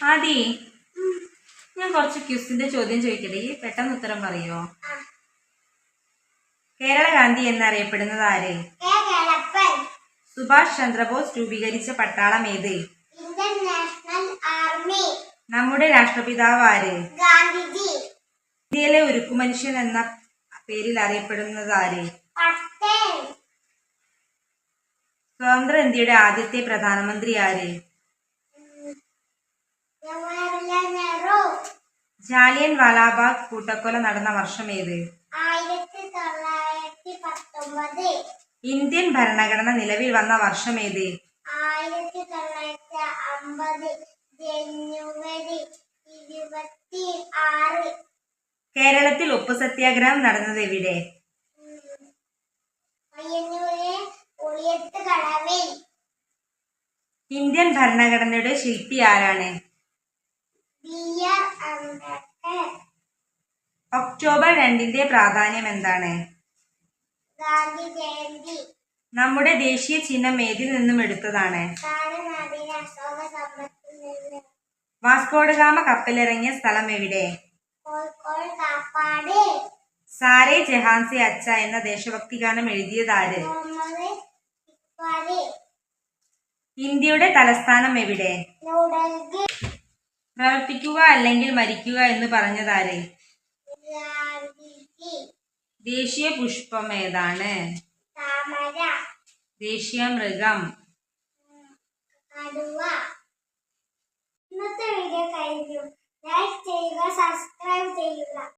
ആദി, ഞാൻ കുറച്ച് ക്യൂസിന്റെ ചോദ്യം ചോദിക്കട്ടെ, ഈ പെട്ടെന്ന് ഉത്തരം പറയോ? കേരള ഗാന്ധി എന്നറിയപ്പെടുന്നത് ആര്? സുഭാഷ് ചന്ദ്രബോസ് രൂപീകരിച്ച പട്ടാളം ഏത്? Indian national army. നമ്മുടെ രാഷ്ട്രപിതാവ് ആര്? ഗാന്ധിജി. ഇന്ത്യയിലെ ഉരുക്കുമനുഷ്യൻ എന്ന പേരിൽ അറിയപ്പെടുന്നത് ആര്? പട്ടേൽ. സ്വതന്ത്ര ഇന്ത്യയുടെ ആദ്യത്തെ പ്രധാനമന്ത്രി ആര്? ജവഹർലാൽ നെഹ്റു. ജാലിയൻ വാലാബാഗ് കൂട്ടക്കൊല നടന്ന വർഷം ഏത്? 1919. ഇന്ത്യൻ ഭരണഘടന നിലവിൽ വന്ന വർഷം ഏത്? 1950 ജനുവരി 26. കേരളത്തിൽ ഉപ്പ് സത്യാഗ്രഹം നടന്നത് എവിടെ? പയ്യന്നൂരിലെ ഒളിയത്ത് കടവിൽ. ഇന്ത്യൻ ഭരണഘടനയുടെ ശില്പി ആരാണ്? ബി.ആർ. അംബേദ്കർ. ഒക്ടോബർ 2 പ്രാധാന്യം എന്താണ്? ഗാന്ധി ജയന്തി. നമ്മുടെ ദേശീയ ചിഹ്നം ഏതിൽ നിന്നും എടുത്തതാണ്? താരനാടിന് അശോക സമ്പത്തിൽ നിന്ന്. വാസ്കോഡഗാമ കപ്പലിറങ്ങിയ സ്ഥലം എവിടെ? കോഴിക്കോട് കാപ്പാട്. സാരേ ജഹാൻസെ അച്ച എന്ന ദേശഭക്തി ഗാനം എഴുതിയതാര്? മുഹമ്മദ് ഇഖ്ബാൽ. ഇന്ത്യയുടെ തലസ്ഥാനം എവിടെ? ന്യൂഡൽഹി. പ്രവർത്തിക്കുക അല്ലെങ്കിൽ മരിക്കുക എന്ന് പറഞ്ഞതാര്? ഗാന്ധിജി. ദേശീയ പുഷ്പം ഏതാണ്? താമര. ദേശീയ മൃഗം? കടുവ. ഇന്നത്തെ വീഡിയോ കഴിഞ്ഞു. ലൈക്ക് ചെയ്യുക, സബ്സ്ക്രൈബ് ചെയ്യുക.